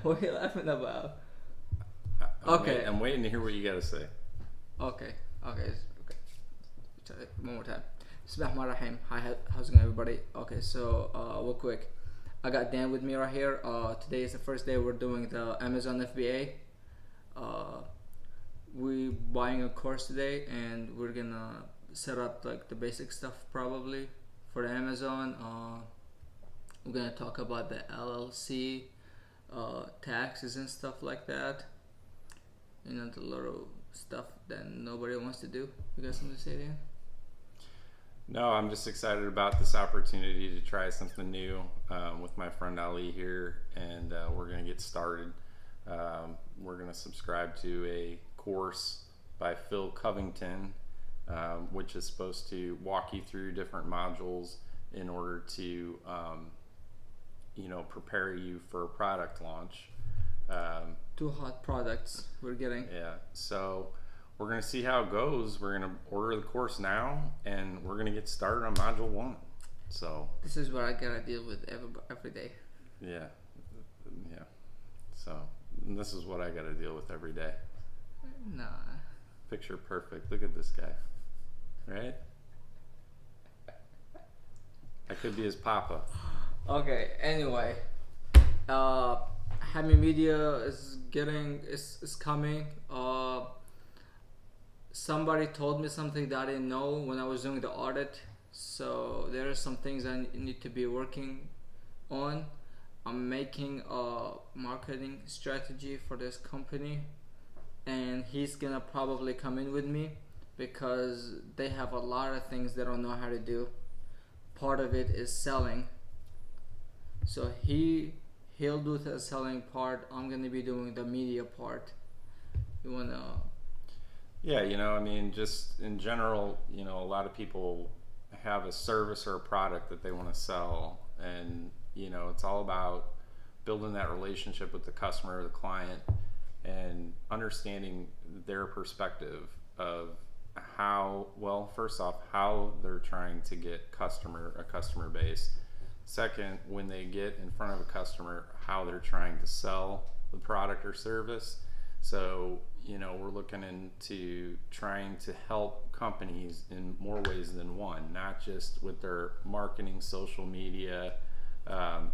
What are you laughing about? Okay. I'm waiting to hear what you got to say. Okay. Okay. Okay. One more time. Bismillahirrahmanirrahim. Hi, how's it going, everybody? Okay, so real quick, I got Dan with me right here. Today is the first day we're doing the Amazon FBA. We buying a course today, and we're gonna set up like the basic stuff probably for the Amazon. We're gonna talk about the LLC, taxes and stuff like that. You know, the little stuff that nobody wants to do. You got something to say, Dan? No, I'm just excited about this opportunity to try something new with my friend Ali here, and we're going to get started. We're going to subscribe to a course by Phil Covington, which is supposed to walk you through different modules in order to, prepare you for a product launch. Two hot products we're getting. Yeah, so we're going to see how it goes. We're going to order the course now, and we're going to get started on module 1. So this is what I gotta deal with every day. Yeah. So this is what I got to deal with every day. Nah. Picture perfect. Look at this guy, right? I could be his papa. Okay. Anyway, Hammy Media is coming. Somebody told me something that I didn't know when I was doing the audit. So there are some things I need to be working on. I'm making a marketing strategy for this company, and he's gonna probably come in with me because they have a lot of things they don't know how to do. Part of it is selling. So he'll do the selling part. I'm gonna be doing the media part. You wanna? Yeah, just in general, a lot of people have a service or a product that they want to sell, and it's all about building that relationship with the customer or the client and understanding their perspective of first off, how they're trying to get a customer base. Second, when they get in front of a customer, how they're trying to sell the product or service. So, we're looking into trying to help companies in more ways than one, not just with their marketing, social media,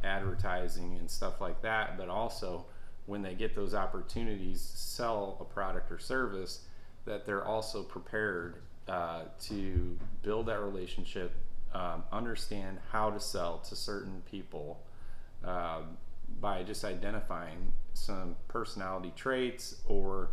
advertising and stuff like that, but also when they get those opportunities to sell a product or service, that they're also prepared to build that relationship, understand how to sell to certain people by just identifying some personality traits, or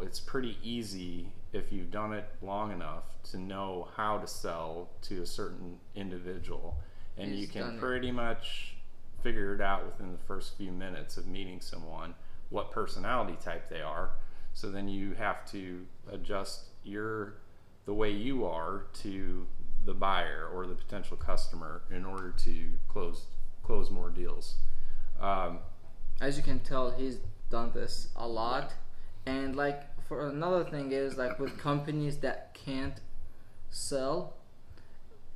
it's pretty easy if you've done it long enough to know how to sell to a certain individual, and you can pretty much figure it out within the first few minutes of meeting someone what personality type they are. So then you have to adjust the way you are to the buyer or the potential customer in order to close more deals. As you can tell, he's done this a lot. And for another thing is with companies that can't sell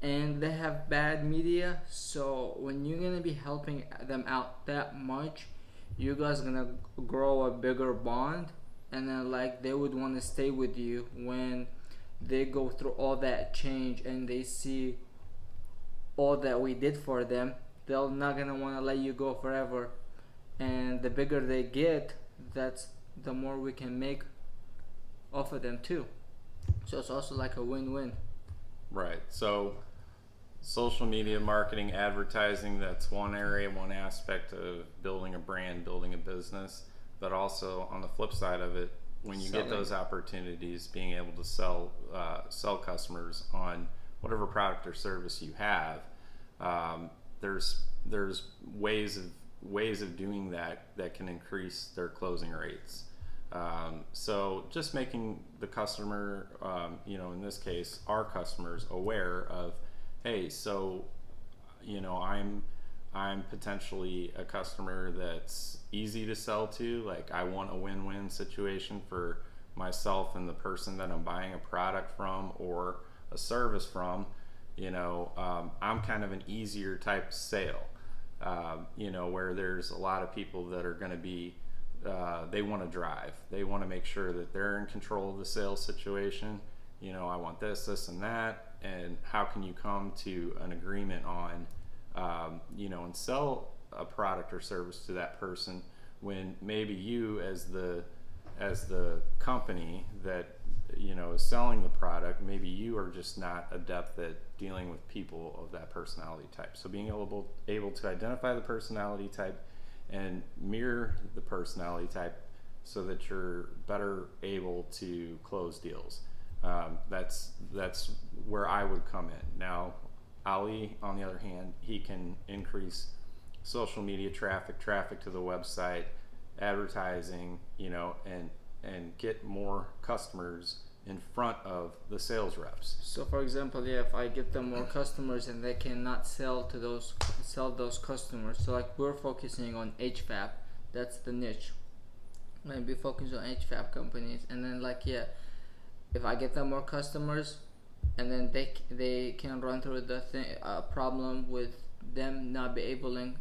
and they have bad media, so when you're gonna be helping them out that much, you guys gonna grow a bigger bond, and then they would want to stay with you when they go through all that change and they see all that we did for them. They're not gonna want to let you go forever, and the bigger they get, that's the more we can make off of them too. So it's also like a win-win. Right. So social media marketing, advertising, that's one area, one aspect of building a brand, building a business. But also on the flip side of it, when you get those opportunities, being able to sell customers on whatever product or service you have, there's ways of doing that can increase their closing rates. So just making the customer, in this case, our customers aware of, hey, so, I'm potentially a customer that's easy to sell to. I want a win-win situation for myself and the person that I'm buying a product from or a service from. I'm kind of an easier type sale. where there's a lot of people that are going to be, they want to drive. They want to make sure that they're in control of the sales situation. I want this, this, and that. And how can you come to an agreement on, and sell a product or service to that person when maybe you as the company that is selling the product, maybe you are just not adept at dealing with people of that personality type. So being able to identify the personality type and mirror the personality type so that you're better able to close deals. That's where I would come in. Now, Ali, on the other hand, he can increase social media traffic to the website, advertising, and get more customers in front of the sales reps. So for example, if I get them more customers and they cannot sell those customers, so like we're focusing on HVAC, that's the niche. Maybe focus on HVAC companies, and then if I get them more customers, and then they can run through the problem with them not be able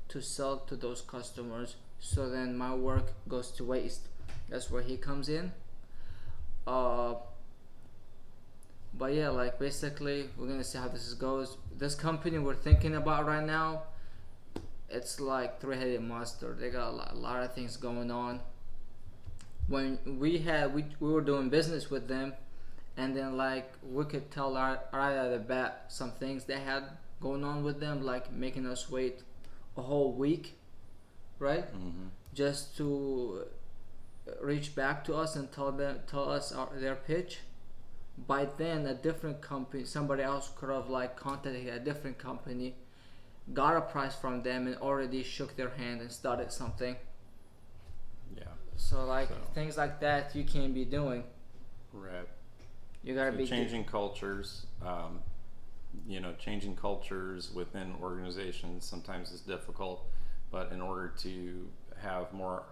to sell to those customers, so then my work goes to waste. That's where he comes in. But basically we're gonna see how this goes. This company we're thinking about right now, it's like three-headed monster. They got a lot of things going on. When we were doing business with them, and then we could tell right out of the bat some things they had going on with them, like making us wait a whole week, right? Mm-hmm. Just to reach back to us and tell us their pitch. By then, a different company, somebody else could have contacted a different company, got a price from them, and already shook their hand and started something. Yeah. So things like that you can't be doing. Right. You gotta be changing cultures. Changing cultures within organizations sometimes is difficult, but in order to have more,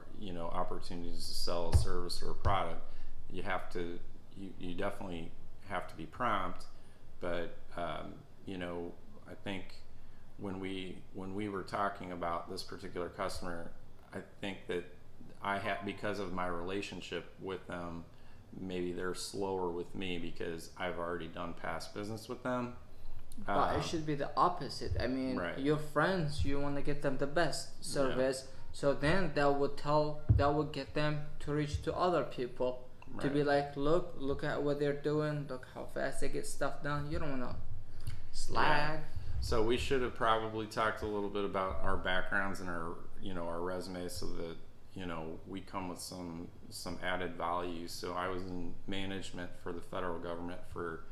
opportunities to sell a service or a product, you definitely have to be prompt. But I think when we were talking about this particular customer, I think that because of my relationship with them, maybe they're slower with me because I've already done past business with them. But it should be the opposite. I mean, right. Your friends, you want to get them the best service. Yeah. So then that would get them to reach to other people, right. To be like, look at what they're doing. Look how fast they get stuff done. You don't want to slag. Yeah. So we should have probably talked a little bit about our backgrounds and our resumes, so that we come with some added value. So I was in management for the federal government for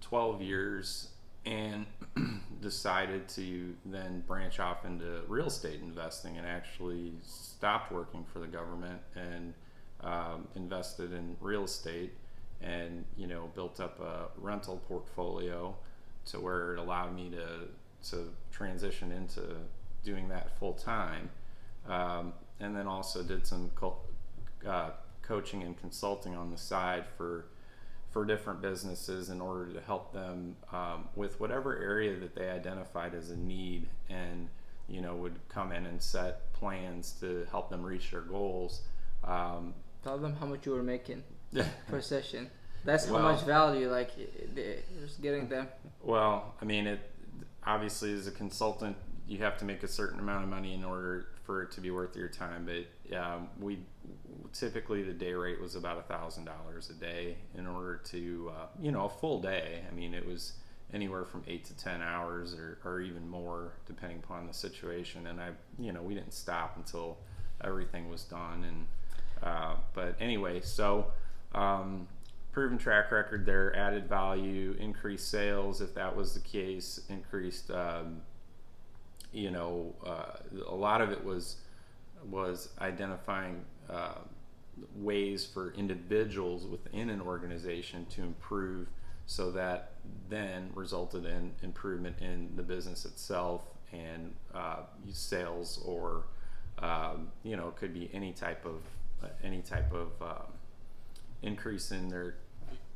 12 years and decided to then branch off into real estate investing, and actually stopped working for the government and invested in real estate, and built up a rental portfolio to where it allowed me to transition into doing that full time. And then also did some coaching and consulting on the side for different businesses in order to help them with whatever area that they identified as a need, and would come in and set plans to help them reach their goals. Tell them how much you were making per session. That's how much value just getting them. Well, I mean, it obviously as a consultant, you have to make a certain amount of money in order for it to be worth your time. But we typically, the day rate was about $1,000 a day in order to, a full day. I mean, it was anywhere from 8 to 10 hours or even more, depending upon the situation. And we didn't stop until everything was done. And but anyway, so proven track record there, added value, increased sales if that was the case, increased. A lot of it was identifying ways for individuals within an organization to improve, so that then resulted in improvement in the business itself and sales, or it could be any type of increase in their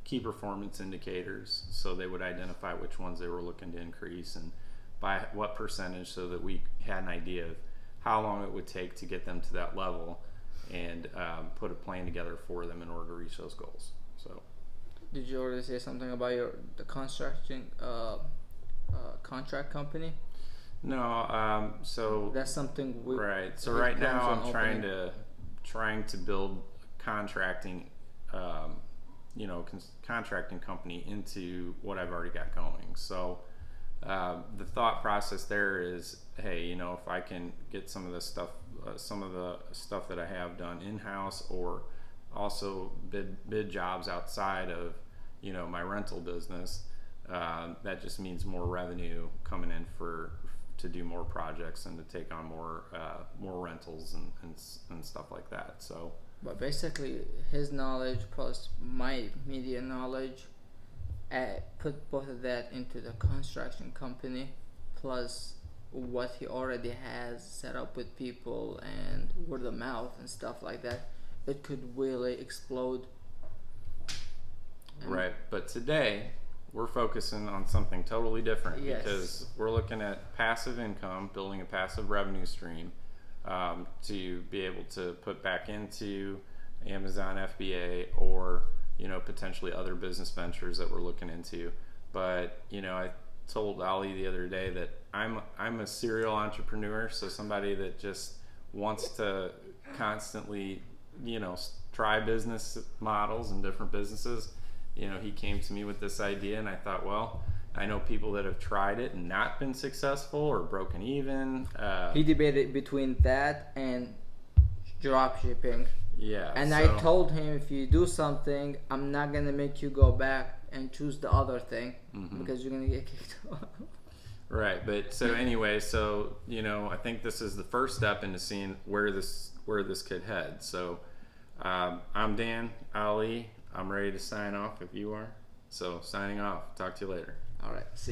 key performance indicators. So they would identify which ones they were looking to increase, and by what percentage, so that we had an idea of how long it would take to get them to that level, and put a plan together for them in order to reach those goals. So, Did you already say something about the construction contract company? no, so That's something we right. So his right plans now on I'm opening. trying to build contracting, contracting company into what I've already got going. So the thought process there is, hey, if I can get some of the stuff that I have done in house, or also bid jobs outside of my rental business, that just means more revenue coming in to do more projects and to take on more rentals and stuff like that. So, But basically, his knowledge plus my media knowledge, put both of that into the construction company, plus what he already has set up with people and word of mouth and stuff like that, it could really explode. And right. But today we're focusing on something totally different, Yes. because we're looking at passive income, building a passive revenue stream, to be able to put back into Amazon FBA, or potentially other business ventures that we're looking into. But I told Ali the other day that I'm a serial entrepreneur, so somebody that just wants to constantly try business models and different businesses. He came to me with this idea, and I thought, well, I know people that have tried it and not been successful or broken even. he debated between that and drop shipping. Yeah. And so, I told him, if you do something, I'm not gonna make you go back and choose the other thing, because you're gonna get kicked off. Right, but so anyway, I think this is the first step into seeing where this could head. So I'm Dan, Ali. I'm ready to sign off if you are. So signing off. Talk to you later. All right. See.